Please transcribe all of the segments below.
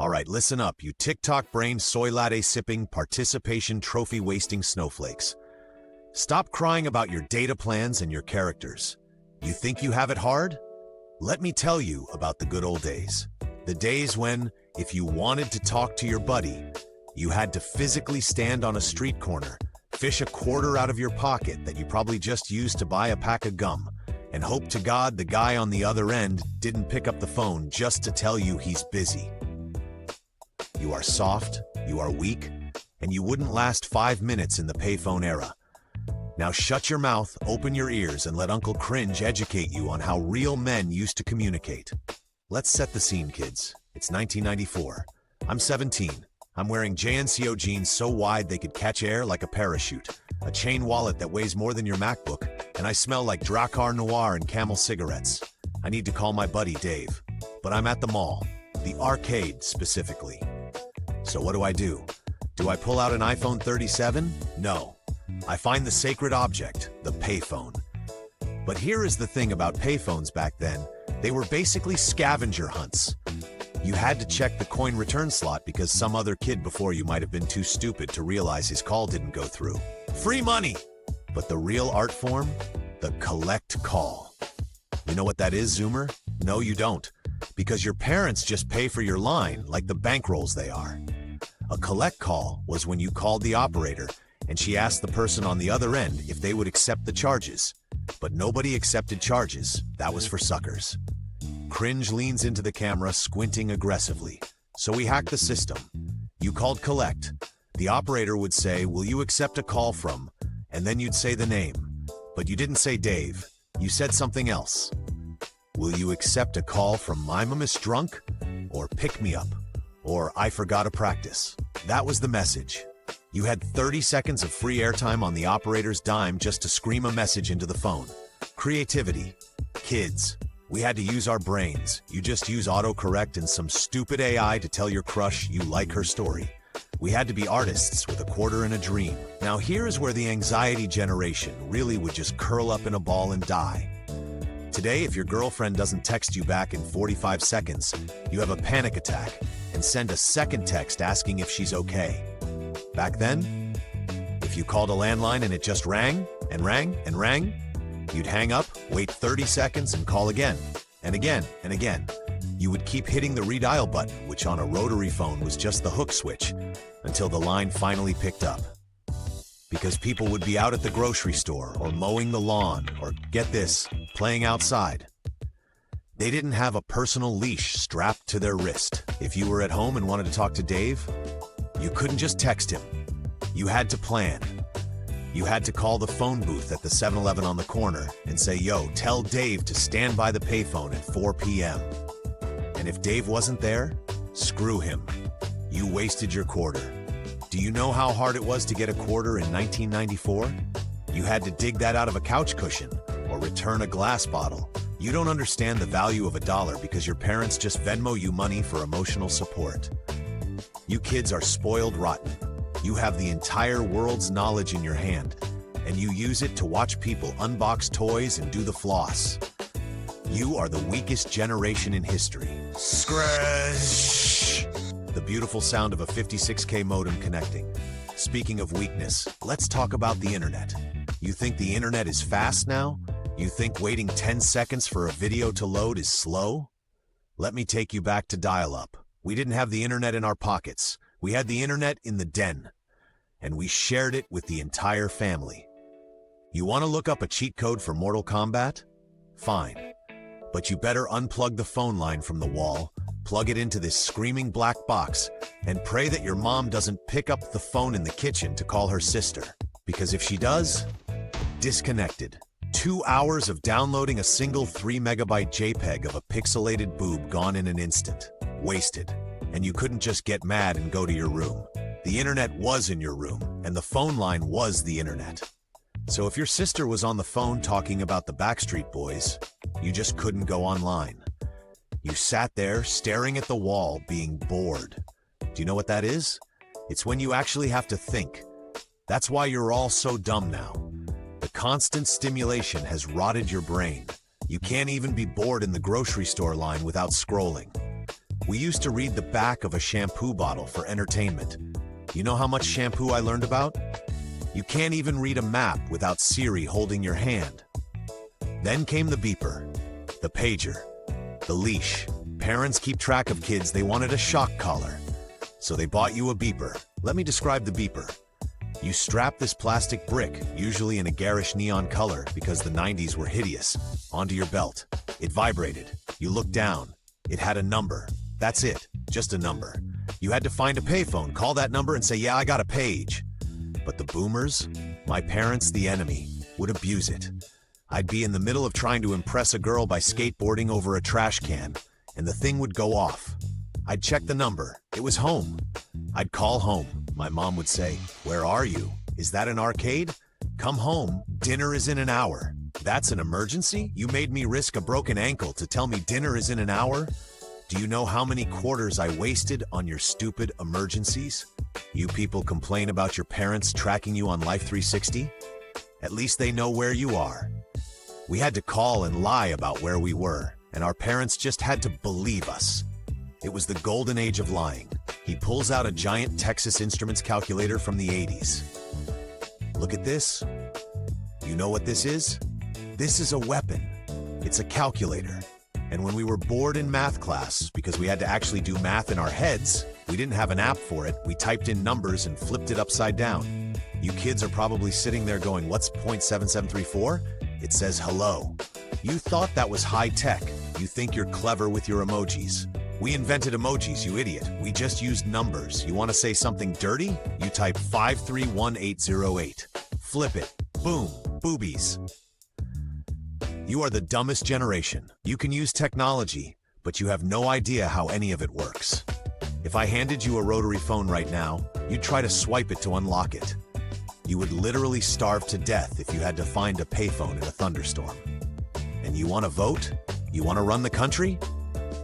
All right, listen up, you TikTok-brained, soy latte-sipping, participation-trophy-wasting snowflakes. Stop crying about your data plans and your characters. You think you have it hard? Let me tell you about the good old days. The days when, if you wanted to talk to your buddy, you had to physically stand on a street corner, fish a quarter out of your pocket that you probably just used to buy a pack of gum, and hope to God the guy on the other end didn't pick up the phone just to tell you he's busy. You are soft, you are weak, and you wouldn't last 5 minutes in the payphone era. Now shut your mouth, open your ears, and let Uncle Cringe educate you on how real men used to communicate. Let's set the scene, kids. It's 1994. I'm 17. I'm wearing JNCO jeans so wide they could catch air like a parachute, a chain wallet that weighs more than your MacBook, and I smell like Drakkar Noir and Camel cigarettes. I need to call my buddy Dave, but I'm at the mall, the arcade specifically. So what do? Do I pull out an iPhone 37? No. I find the sacred object, the payphone. But here is the thing about payphones back then. They were basically scavenger hunts. You had to check the coin return slot because some other kid before you might have been too stupid to realize his call didn't go through. Free money! But the real art form? The collect call. You know what that is, Zoomer? No, you don't. Because your parents just pay for your line like the bankrolls they are. A collect call was when you called the operator and she asked the person on the other end if they would accept the charges. But nobody accepted charges. That was for suckers. Cringe leans into the camera, squinting aggressively. So we hacked the system. You called collect. The operator would say, "Will you accept a call from?" And then you'd say the name. But you didn't say Dave. You said something else. "Will you accept a call from my Miss Drunk?" Or "Pick me up?" Or "I forgot to practice." That was the message. You had 30 seconds of free airtime on the operator's dime just to scream a message into the phone. Creativity. Kids. We had to use our brains. You just use autocorrect and some stupid AI to tell your crush you like her story. We had to be artists with a quarter and a dream. Now here's where the anxiety generation really would just curl up in a ball and die. Today, if your girlfriend doesn't text you back in 45 seconds, you have a panic attack and send a second text asking if she's okay. Back then, if you called a landline and it just rang and rang and rang, you'd hang up, wait 30 seconds, and call again, and again, and again. You would keep hitting the redial button, which on a rotary phone was just the hook switch, until the line finally picked up. Because people would be out at the grocery store, or mowing the lawn, or, get this, playing outside. They didn't have a personal leash strapped to their wrist. If you were at home and wanted to talk to Dave, you couldn't just text him. You had to plan. You had to call the phone booth at the 7-Eleven on the corner and say, "Yo, tell Dave to stand by the payphone at 4 p.m. And if Dave wasn't there, screw him. You wasted your quarter. Do you know how hard it was to get a quarter in 1994? You had to dig that out of a couch cushion or return a glass bottle. You don't understand the value of $1 because your parents just Venmo you money for emotional support. You kids are spoiled rotten. You have the entire world's knowledge in your hand, and you use it to watch people unbox toys and do the floss. You are the weakest generation in history. Scratch! The beautiful sound of a 56K modem connecting. Speaking of weakness, let's talk about the internet. You think the internet is fast now? You think waiting 10 seconds for a video to load is slow? Let me take you back to dial-up. We didn't have the internet in our pockets. We had the internet in the den, and we shared it with the entire family. You want to look up a cheat code for Mortal Kombat? Fine. But you better unplug the phone line from the wall, plug it into this screaming black box, and pray that your mom doesn't pick up the phone in the kitchen to call her sister. Because if she does, disconnected. 2 hours of downloading a single 3 megabyte JPEG of a pixelated boob gone in an instant. Wasted. And you couldn't just get mad and go to your room. The internet was in your room, and the phone line was the internet. So if your sister was on the phone talking about the Backstreet Boys, you just couldn't go online. You sat there staring at the wall, being bored. Do you know what that is? It's when you actually have to think. That's why you're all so dumb now. The constant stimulation has rotted your brain. You can't even be bored in the grocery store line without scrolling. We used to read the back of a shampoo bottle for entertainment. You know how much shampoo I learned about? You can't even read a map without Siri holding your hand. Then came the beeper, the pager, the leash. Parents keep track of kids. They wanted a shock collar, so they bought you a beeper. Let me describe the beeper. You strap this plastic brick, usually in a garish neon color because the 90s were hideous, onto your belt. It vibrated. You looked down. It had a number. That's it, just a number. You had to find a payphone, call that number and say, yeah, I got a page. But the boomers, my parents, the enemy, would abuse it. I'd be in the middle of trying to impress a girl by skateboarding over a trash can, and the thing would go off. I'd check the number. It was home. I'd call home. My mom would say, where are you? Is that an arcade? Come home. Dinner is in an hour. That's an emergency? You made me risk a broken ankle to tell me dinner is in an hour? Do you know how many quarters I wasted on your stupid emergencies? You people complain about your parents tracking you on Life 360? At least they know where you are. We had to call and lie about where we were, and our parents just had to believe us. It was the golden age of lying. He pulls out a giant Texas Instruments calculator from the 80s. Look at this. You know what this is? This is a weapon. It's a calculator. And when we were bored in math class, because we had to actually do math in our heads, we didn't have an app for it, we typed in numbers and flipped it upside down. You kids are probably sitting there going, what's 0.7734? It says hello. You thought that was high tech. You think you're clever with your emojis. We invented emojis, you idiot. We just used numbers. You want to say something dirty? You type 531808. Flip it. Boom. Boobies. You are the dumbest generation. You can use technology, but you have no idea how any of it works. If I handed you a rotary phone right now, you'd try to swipe it to unlock it. You would literally starve to death if you had to find a payphone in a thunderstorm. And you want to vote? You want to run the country?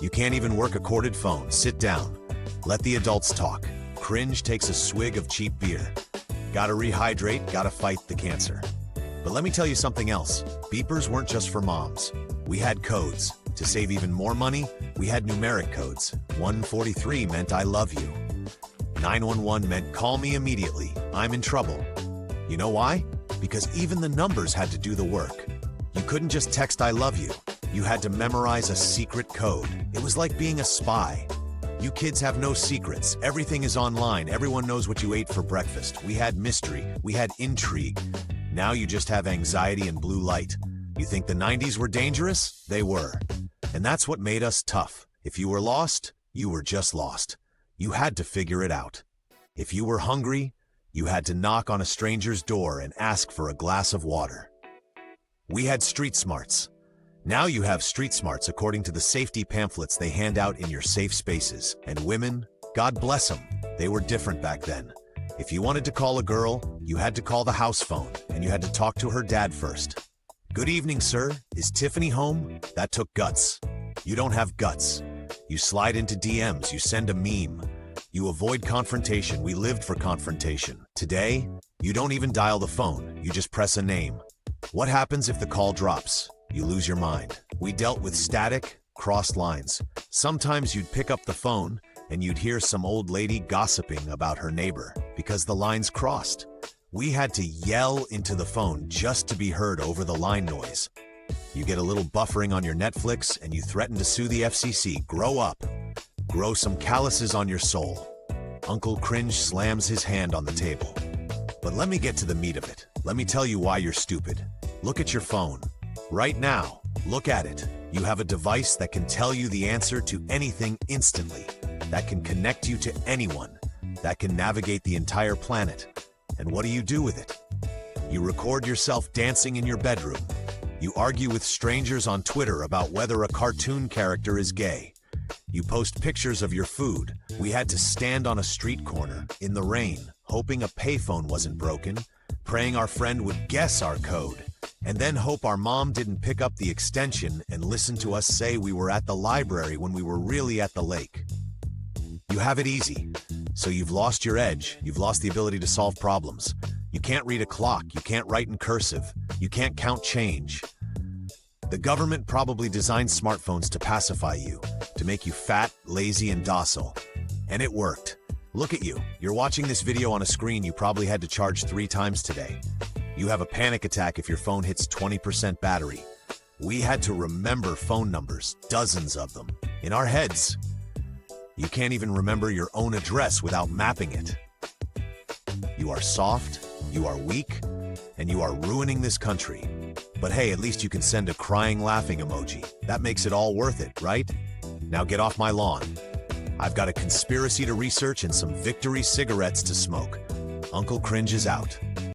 You can't even work a corded phone. Sit down. Let the adults talk. Cringe takes a swig of cheap beer. Gotta rehydrate, gotta fight the cancer. But let me tell you something else. Beepers weren't just for moms. We had codes. To save even more money, we had numeric codes. 143 meant I love you. 911 meant call me immediately. I'm in trouble. You know why? Because even the numbers had to do the work. You couldn't just text I love you. You had to memorize a secret code. It was like being a spy. You kids have no secrets. Everything is online. Everyone knows what you ate for breakfast. We had mystery. We had intrigue. Now you just have anxiety and blue light. You think the 90s were dangerous? They were. And that's what made us tough. If you were lost, you were just lost. You had to figure it out. If you were hungry, you had to knock on a stranger's door and ask for a glass of water. We had street smarts. Now you have street smarts according to the safety pamphlets they hand out in your safe spaces. And women, God bless them, they were different back then. If you wanted to call a girl, you had to call the house phone, and you had to talk to her dad first. Good evening, sir. Is Tiffany home? That took guts. You don't have guts. You slide into DMs, you send a meme. You avoid confrontation. We lived for confrontation. Today, you don't even dial the phone. You just press a name. What happens if the call drops? You lose your mind. We dealt with static, crossed lines. Sometimes you'd pick up the phone, and you'd hear some old lady gossiping about her neighbor because the lines crossed. We had to yell into the phone just to be heard over the line noise. You get a little buffering on your Netflix and you threaten to sue the FCC. Grow up. Grow some calluses on your soul. Uncle Cringe slams his hand on the table. But let me get to the meat of it. Let me tell you why you're stupid. Look at your phone. Right now, look at it. You have a device that can tell you the answer to anything instantly. That can connect you to anyone, that can navigate the entire planet. And what do you do with it? You record yourself dancing in your bedroom. You argue with strangers on Twitter about whether a cartoon character is gay. You post pictures of your food. We had to stand on a street corner, in the rain, hoping a payphone wasn't broken, praying our friend would guess our code, and then hope our mom didn't pick up the extension and listen to us say we were at the library when we were really at the lake. You have it easy. So you've lost your edge. You've lost the ability to solve problems. You can't read a clock. You can't write in cursive. You can't count change. The government probably designed smartphones to pacify you, to make you fat, lazy, and docile. And it worked. Look at you. You're watching this video on a screen you probably had to charge 3 times today. You have a panic attack if your phone hits 20% battery. We had to remember phone numbers, dozens of them, in our heads. You can't even remember your own address without mapping it. You are soft, you are weak, and you are ruining this country. But hey, at least you can send a crying laughing emoji. That makes it all worth it, right? Now get off my lawn. I've got a conspiracy to research and some victory cigarettes to smoke. Uncle Cringe is out.